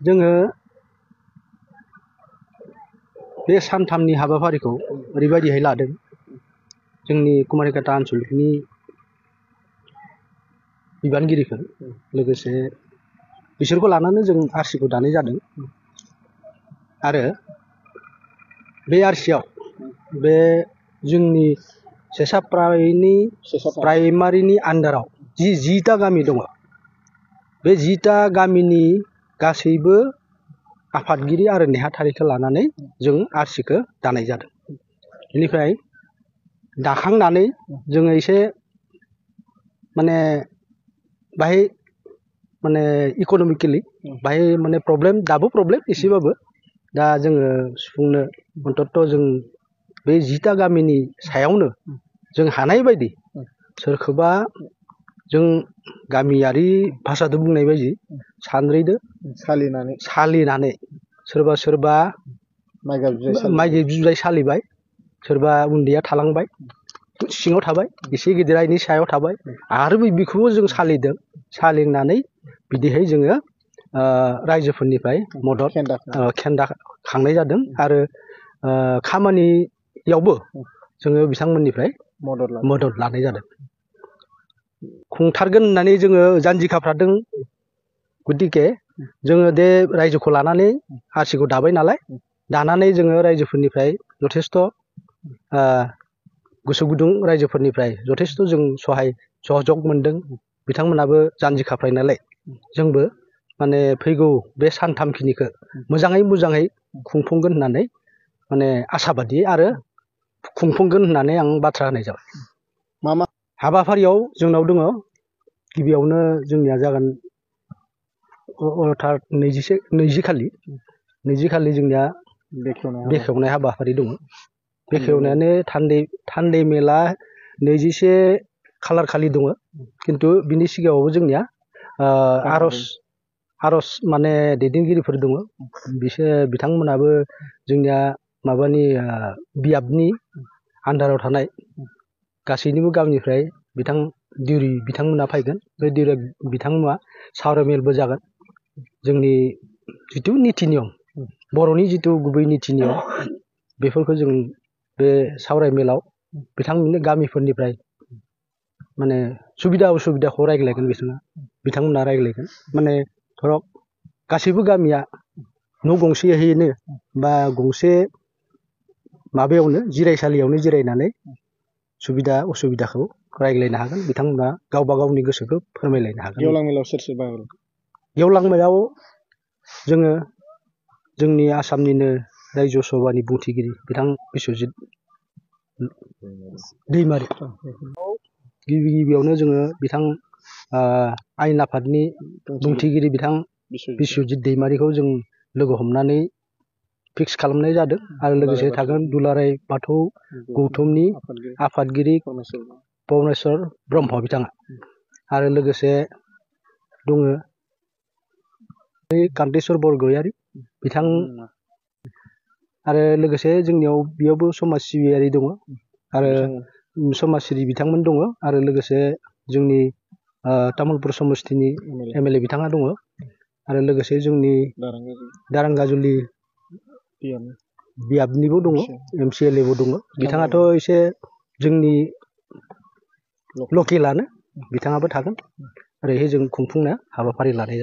जोङो बे सानथामनि हाबाफारिखौ ओरैबायदिहाय लादों जोंनि कुमारिघाटा आनसलिकनि बिबानगिरिफोर लोगोसे बिसोरखौ लानानै जों आरसिखौ दानाय जादों आरो बे आरसियाव बे जोंनि सेसा प्राइमारिनि आन्डाराव जिथा गामि दङ बे 10टा गामिनि गासैबो आफादगिरि आरो नेहाथारिखौ लानानै जों आरसिखौ दानाय जादों। बेनिफ्राय दाखांनानै जोङो एसे माने बाहाय माने इक'नमिकेलि बाहाय माने प्रब्लेम दाबो प्रब्लेम एसेबाबो दा जोङो सुफुंनो अन्तत जों बे 10टा गामिनि सायावनो जों हानाय बायदि सोरखौबा जों गामियारि भाषादो बुंनाय बायदि सानद्रैदो सालिनानै सोरबा माइ बिजुजाय सालिबाय सोरबा उन्दैया थालांबाय सिङाव थाबाय एसे गिदिरा इनि सायाव थाबाय आरो बेखौबो जों सालिदों सालिनानै बिदिहाय जोङो रायजोफोरनिफ्राय मदद खेन्दा खांनाय जादों आरो खामानियावबो जोङो बिथांमोननिफ्राय मदद लानाय जादों। खुंथारगोन होननानै जोङो जानजि खाफ्रादों गतिके जोङो बे रायजोखौ लानानै आरसिखौ दाबाय नालाय दानानै जोङो रायजोफोरनिफ्राय जथेस्थ' गोसो गुदुं रायजोफोरनिफ्राय जथेस्थ' जों सहाय सहयोग मोनदों बिथांमोनाबो जानजि खाफ्राय नालाय जोंबो माने फैगौ बे सानथामखिनिखौ मोजाङै खुंफुंगोन होननानै माने आसाबादि आरो खुंफुंगोन होननानै आं बाथ्रा होनाय जाबाय। मा हाबाफारियाव जोंनाव दङ गिबियावनो जोंनिया जागोन 20 खालि जोंनिया बेखेवनाय हाबाफारि दङ। बेखेवनायानो थान्दै मेला 21 खालार खालि दङ खिन्थु बिनि सिगाङावबो जोंनिया आरज माने दैदेनगिरिफोर दङ बिथांमोनाबो जोंनिया माबानि बियाबनि आन्डाराव थानाय गासैनिबो गामिनिफ्राय दिउरि बिथांमोना फैगोन बे दिउरि बिथांमोना सावरायमेलबो जागोन जोंनि जिथु निति नियम बर'नि जिथु गुबै निति नियम बेफोरखौ जों बे सावरायमेलाव बिथांमोननि गामिफोरनिफ्राय माने सुबिदा उसुबिदाखौ रायज्लायगोन बिथांमोना रायज्लायगोन माने धरक गासैबो गामिया न' गंसेयैनो बा गंसे माबायावनो जिरायसालियावनो जिरायनानै सुबिदा उसुबिदाखौ रायज्लायनो हागोन बिथांमोना गावबा गावनि गोसोखौ फोरमायलायनो हागोन। गेवलां मेलाव सोर बाहागो? गेवलां मेलाव जोङो जोंनि आसामनिनो रायजो सभानि बुंथिगिरि बिथां बिस्वजित दैमारि गिबियावनो जोङो बिथां आयेन आफादनि बुंथिगिरि बिथां बिस्वजित दैमारिखौ जों लोगो हमनानै फिक्स खालामनाय जादों आरो लोगोसे थागोन दुलाराय बाथौ गौथुमनि आफादगिरि पबनेश्वर ब्रह्म बिथाङा आरो लोगोसे दङ कान्तेश्वर बरगयारि बिथां आरो लोगोसे जोंनियाव बेयावबो समाज सिबियारि दङ आरो समाजसिबि बिथांमोन दङ आरो लोगोसे जोंनि तामुलपुर समस्तिनि एमएलए बिथाङा दङ आरो लोगोसे जोंनि दारांगाजुलि बियाबनिबो दङ एमसिएलएबो दङ बिथाङाथ' एसे जोंनि लकेलानो बिथाङाबो थागोन ओरैहाय जों खुंफुंनो हाबाफारि लानाय जादों।